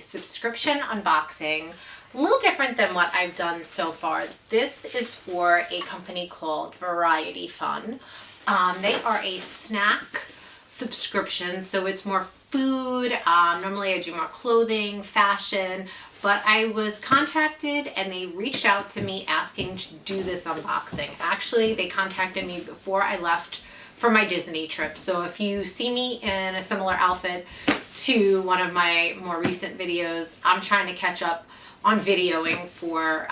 subscription unboxing, a little different than what I've done so far. This is for a company called Variety Fun. They are a snack subscription, so it's more food. Normally I do more clothing, fashion, but I was contacted and they reached out to me asking to do this unboxing. Actually, they contacted me before I left for my Disney trip. So if you see me in a similar outfit to one of my more recent videos, I'm trying to catch up on videoing for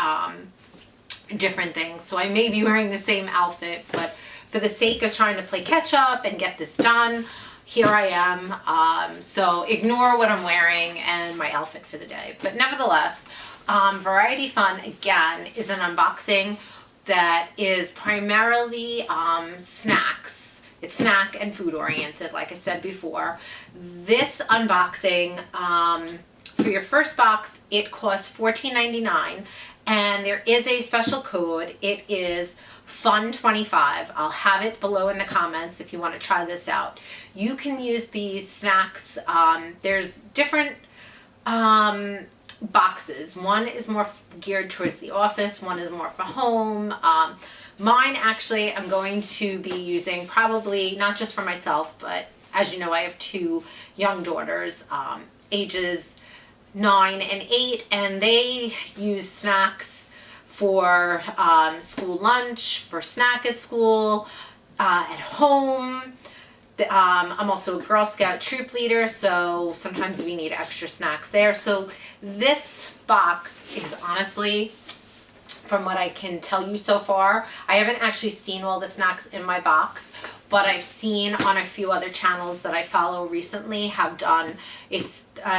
different things. So I may be wearing the same outfit, but for the sake of trying to play catch up and get this done, here I am. So ignore what I'm wearing and my outfit for the day. But nevertheless, Variety Fun, again, is an unboxing that is primarily snacks. It's snack and food oriented, like I said before. This unboxing, for your first box, it costs $14.99, and there is a special code. It is FUN25. I'll have it below in the comments if you want to try this out. You can use these snacks. There's different boxes. One is more geared towards the office, one is more for home. Mine, actually, I'm going to be using probably not just for myself, but as you know, I have two young daughters, ages 9 and 8, and they use snacks for school lunch, for snack at school, at home. I'm also a Girl Scout troop leader, so sometimes we need extra snacks there. So this box is honestly, from what I can tell you so far, I haven't actually seen all the snacks in my box, but I've seen on a few other channels that I follow recently have done a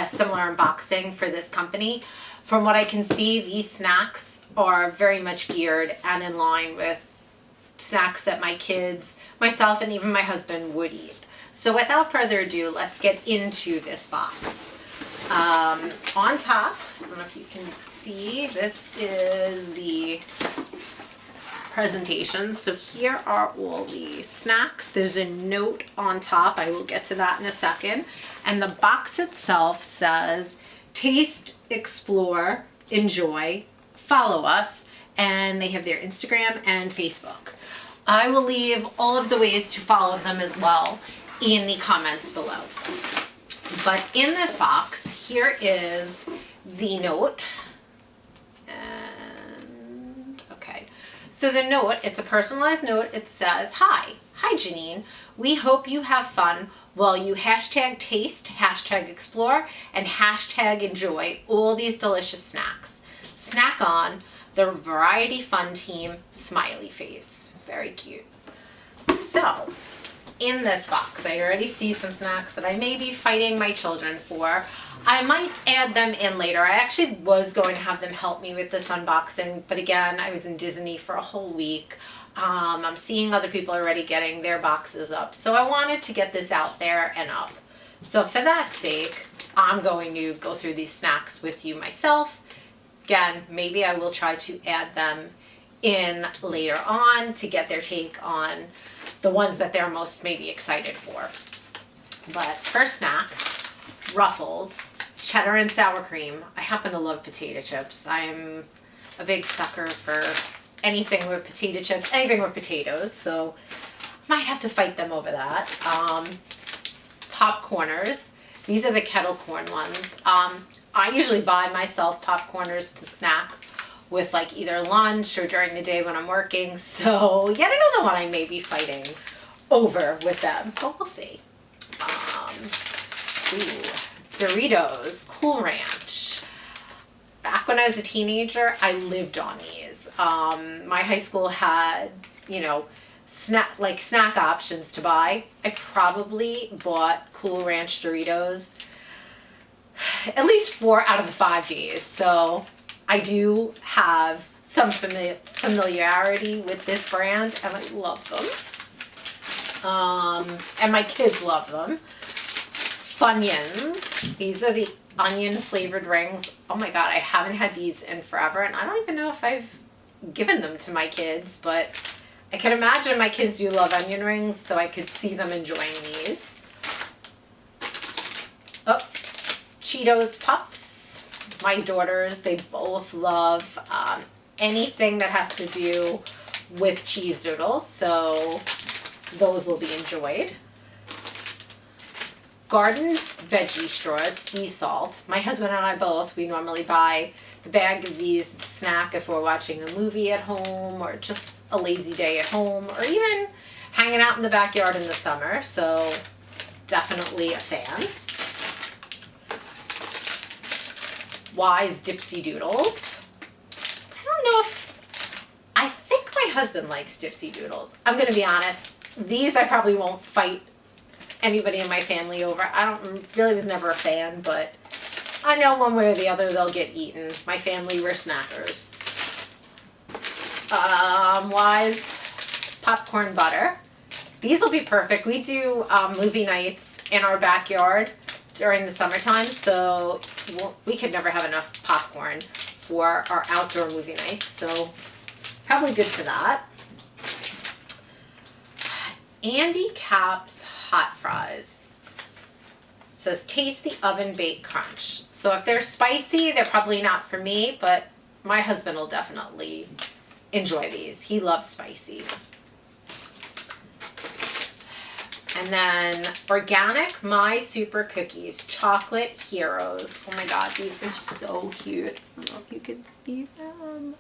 similar unboxing for this company. From what I can see, these snacks are very much geared and in line with snacks that my kids, myself, and even my husband would eat. So without further ado, let's get into this box. On top, I don't know if you can see, this is the presentation. So here are all the snacks. There's a note on top. I will get to that in a second. And the box itself says, taste, explore, enjoy, follow us. And they have their Instagram and Facebook. I will leave all of the ways to follow them as well in the comments below. But in this box, here is the note. And okay, so the note, it's a personalized note. It says, hi Janine, we hope you have fun while you hashtag taste, hashtag explore, and hashtag enjoy all these delicious snacks. Snack on, the Variety Fun team, smiley face. Very cute. So in this box, I already see some snacks that I may be fighting my children for. I might add them in later. I actually was going to have them help me with this unboxing, but again, I was in Disney for a whole week. I'm seeing other people already getting their boxes up, so I wanted to get this out there and up. So for that sake, I'm going to go through these snacks with you myself. Again, maybe I will try to add them in later on to get their take on the ones that they're most maybe excited for. But first snack, Ruffles, cheddar and sour cream. I happen to love potato chips. I'm a big sucker for anything with potato chips, anything with potatoes, so might have to fight them over that. Popcorners. These are the kettle corn ones. I usually buy myself popcorners to snack with, like, either lunch or during the day when I'm working. So yet another one I may be fighting over with them, but we'll see. Doritos, Cool Ranch. Back when I was a teenager, I lived on these. My high school had, you know, snack options to buy. I probably bought Cool Ranch Doritos at least 4 out of the 5 days. So I do have some familiarity with this brand, and I love them. And my kids love them. Funyuns. These are the onion flavored rings. Oh my god, I haven't had these in forever, and I don't even know if I've given them to my kids, but I can imagine my kids do love onion rings, so I could see them enjoying these. Oh, Cheetos Puffs. My daughters, they both love anything that has to do with cheese doodles, so those will be enjoyed. Garden veggie straws, sea salt. My husband and I both, we normally buy the bag of these to snack if we're watching a movie at home or just a lazy day at home or even hanging out in the backyard in the summer, so definitely a fan. Wise Dipsy Doodles. I think my husband likes Dipsy Doodles. I'm gonna be honest, these I probably won't fight anybody in my family over. Really was never a fan, but I know one way or the other they'll get eaten. My family, we're snackers. Wise popcorn butter. These will be perfect. We do movie nights in our backyard during the summertime, so we could never have enough popcorn for our outdoor movie nights, so probably good for that. Andy Capp's hot fries. It says taste the oven baked crunch. So if they're spicy, they're probably not for me, but my husband will definitely enjoy these. He loves spicy. And then organic My Super Cookies Chocolate Heroes. Oh my god, these are so cute. I don't know if you can see them.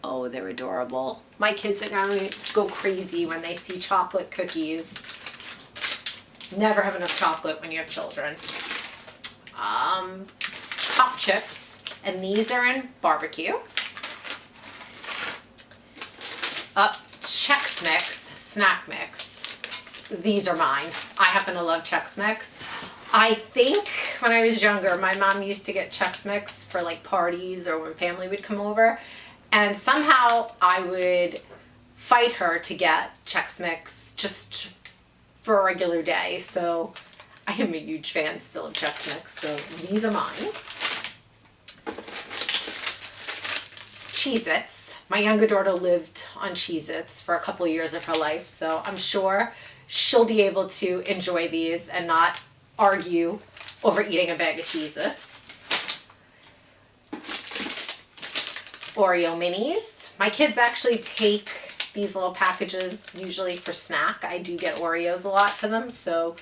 Oh, they're adorable. My kids are going to go crazy when they see chocolate cookies. Never have enough chocolate when you have children. Pop chips, and these are in barbecue. Chex Mix snack mix. These are mine. I happen to love Chex Mix. I think when I was younger, my mom used to get Chex Mix for like parties or when family would come over. And somehow I would fight her to get Chex Mix just for a regular day. So I am a huge fan still of Chex Mix. So these are mine. Cheez-Its. My younger daughter lived on Cheez-Its for a couple of years of her life. So I'm sure she'll be able to enjoy these and not argue over eating a bag of Cheez-Its. Oreo minis. My kids actually take these little packages usually for snack. I do get Oreos a lot for them, so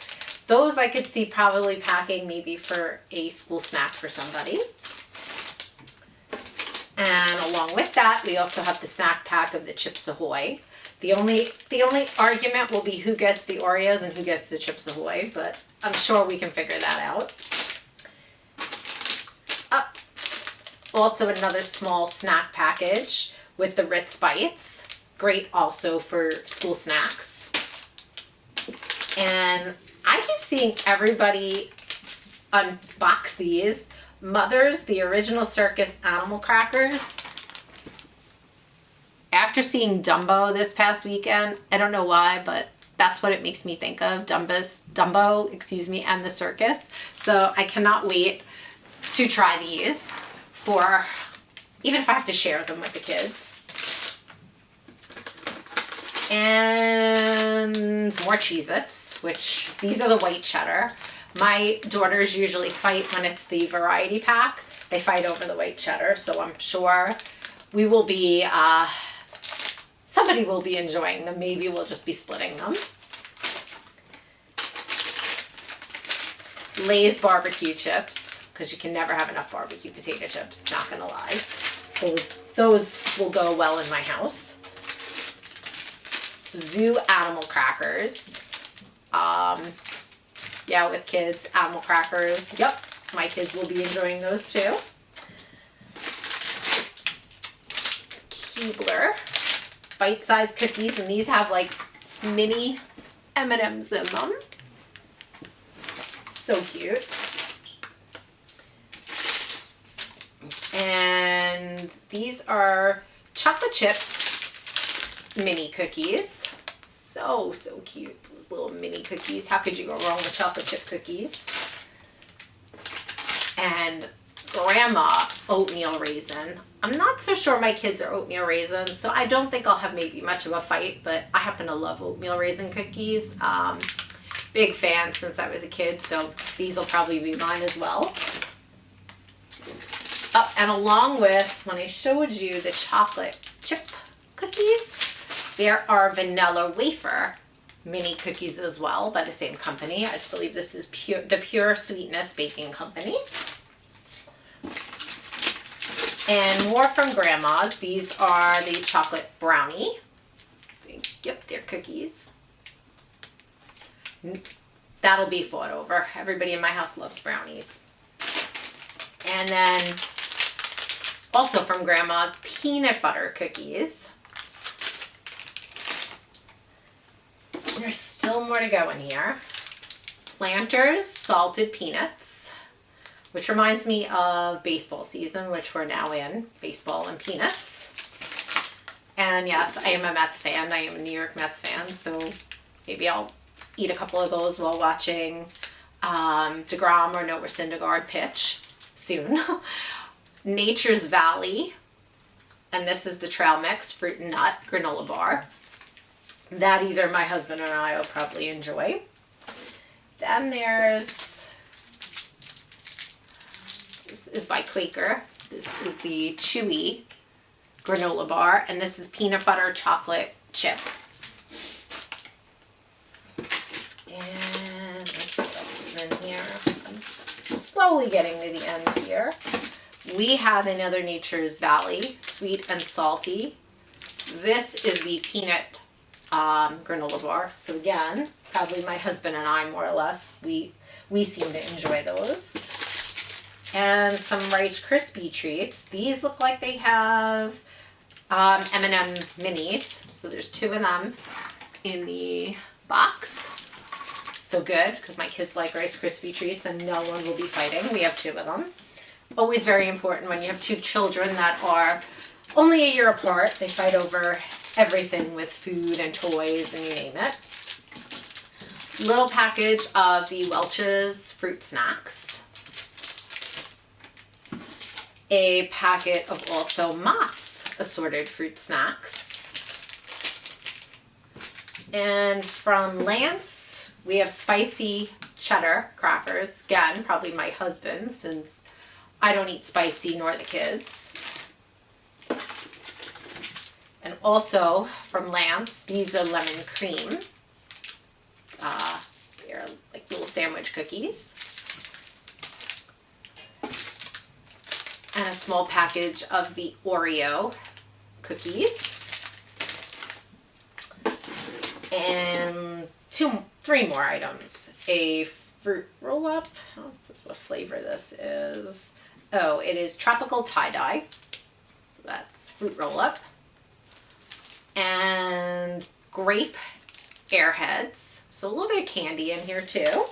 those I could see probably packing maybe for a school snack for somebody. And along with that, we also have the snack pack of the Chips Ahoy. The only argument will be who gets the Oreos and who gets the Chips Ahoy, but I'm sure we can figure that out. Also another small snack package with the Ritz Bites. Great also for school snacks. And I keep seeing everybody unbox these. Mother's, the Original Circus Animal Crackers. After seeing Dumbo this past weekend, I don't know why, but that's what it makes me think of, Dumbo, and the circus. So I cannot wait to try these for, even if I have to share them with the kids. And more Cheez-Its, which these are the white cheddar. My daughters usually fight when it's the variety pack. They fight over the white cheddar, so I'm sure we will be, somebody will be enjoying them. Maybe we'll just be splitting them. Lay's barbecue chips, because you can never have enough barbecue potato chips, not gonna lie. Those will go well in my house. Zoo animal crackers. Yeah, with kids, animal crackers. Yep, my kids will be enjoying those too. Keebler bite-sized cookies, and these have like mini M&Ms in them. So cute. And these are chocolate chip mini cookies. So cute. Those little mini cookies. How could you go wrong with chocolate chip cookies? And grandma oatmeal raisin. I'm not so sure my kids are oatmeal raisins, so I don't think I'll have maybe much of a fight, but I happen to love oatmeal raisin cookies. Big fan since I was a kid, so these will probably be mine as well. Oh, and along with, when I showed you the chocolate chip cookies, there are vanilla wafer mini cookies as well by the same company. I believe this is the Pure Sweetness Baking Company. And more from Grandma's. These are the chocolate brownie. Yep, they're cookies. That'll be fought over. Everybody in my house loves brownies. And then also from Grandma's, peanut butter cookies. There's still more to go in here. Planters salted peanuts, which reminds me of baseball season, which we're now in, baseball and peanuts. And yes, I am a Mets fan. I am a New York Mets fan, so maybe I'll eat a couple of those while watching DeGrom or Noah Syndergaard pitch soon. Nature's Valley, and this is the trail mix fruit and nut granola bar. That either my husband or I will probably enjoy. Then there's, this is by Quaker. This is the chewy granola bar, and this is peanut butter chocolate chip. And let's see what else is in here. I'm slowly getting to the end here. We have another Nature's Valley, sweet and salty. This is the peanut granola bar. So again, probably my husband and I, more or less, we seem to enjoy those. And some Rice Krispie treats. These look like they have M&M minis. So there's 2 of them in the box. So good, because my kids like Rice Krispie treats and no one will be fighting. We have 2 of them. Always very important when you have 2 children that are only a year apart. They fight over everything with food and toys and you name it. Little package of the Welch's fruit snacks. A packet of also Mott's assorted fruit snacks. And from Lance, we have spicy cheddar crackers. Again, probably my husband, since I don't eat spicy nor the kids. And also from Lance, these are lemon cream. They're like little sandwich cookies. And a small package of the Oreo cookies. And 3 more items. A fruit roll-up. Oh, this is what flavor this is. Oh, it is tropical tie-dye. So that's fruit roll-up. And grape airheads. So a little bit of candy in here too.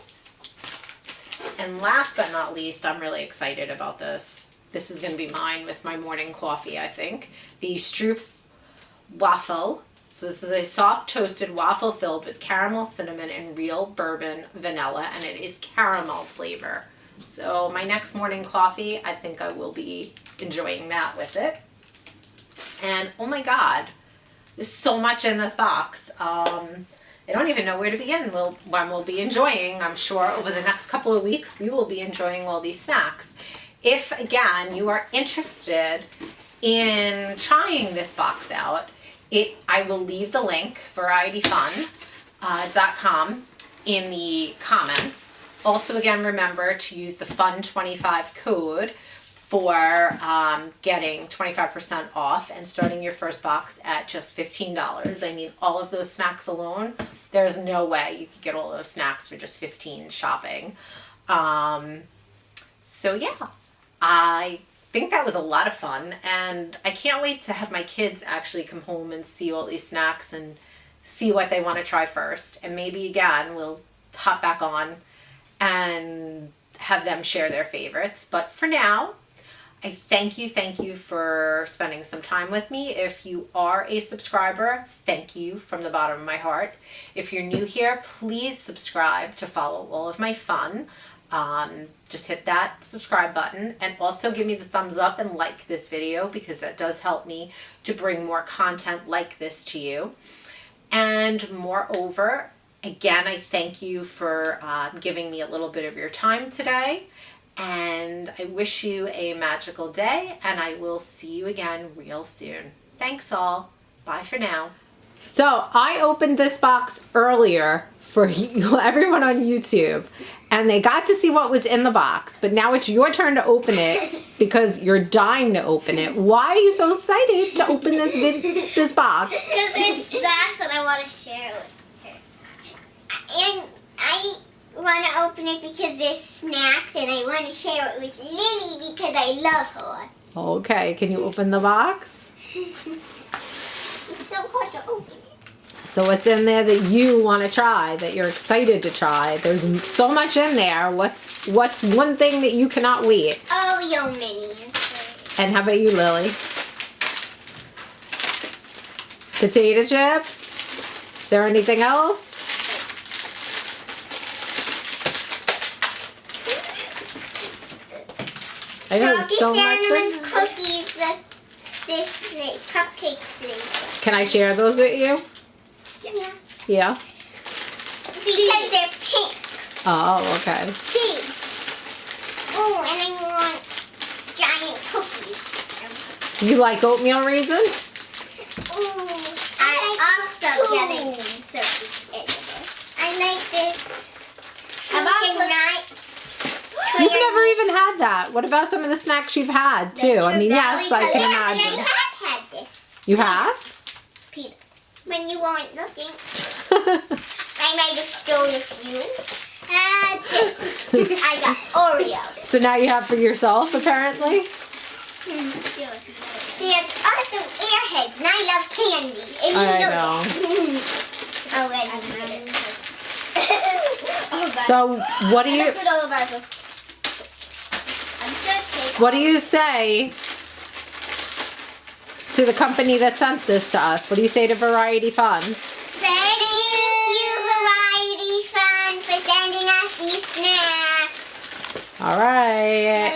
And last but not least, I'm really excited about this. This is going to be mine with my morning coffee, I think. The Stroop waffle. So this is a soft toasted waffle filled with caramel, cinnamon, and real bourbon vanilla, and it is caramel flavor. So my next morning coffee, I think I will be enjoying that with it. And oh my God, there's so much in this box. I don't even know where to begin. When we'll be enjoying, I'm sure over the next couple of weeks, we will be enjoying all these snacks. If, again, you are interested in trying this box out, I will leave the link, varietyfun.com, in the comments. Also, again, remember to use the FUN25 code for getting 25% off and starting your first box at just $15. I mean, all of those snacks alone, there's no way you could get all those snacks for just $15 shopping. So yeah, I think that was a lot of fun, and I can't wait to have my kids actually come home and see all these snacks and see what they want to try first. And maybe again, we'll hop back on and have them share their favorites. But for now, I thank you for spending some time with me. If you are a subscriber, thank you from the bottom of my heart. If you're new here, please subscribe to follow all of my fun. Just hit that subscribe button and also give me the thumbs up and like this video, because that does help me to bring more content like this to you. And moreover, again, I thank you for giving me a little bit of your time today. And I wish you a magical day, and I will see you again real soon. Thanks all. Bye for now. So I opened this box earlier for everyone on YouTube, and they got to see what was in the box, but now it's your turn to open it because you're dying to open it. Why are you so excited to open this box? Because it's snacks and I want to share it with her. And I want to open it because there's snacks, and I want to share it with Lily because I love her. Okay, can you open the box? It's so hard to open it. So what's in there that you want to try, that you're excited to try? There's so much in there. What's one thing that you cannot wait? Oreo minis. And how about you, Lily? Potato chips? Is there anything else? I know there's so much in cinnamon there. cookies, this cupcake flavor. Can I share those with you? Yeah. Yeah. Because they're pink. Oh, okay. Big. Oh, and I want giant cookies. You like oatmeal raisin? Ooh, I also getting some surface edible. I like this. You've never even had that. What about some of the snacks you've had too? I mean, yes, I can imagine. I have had this. You have? Peter, when you weren't looking, I might have stolen a few. I got Oreos. So now you have for yourself, apparently? There's also Airheads, and I love candy. And you I know. That. So what do you say to the company that sent this to us? What do you say to Variety Fun? Thank you, Variety Fun, for sending us these snacks. All right.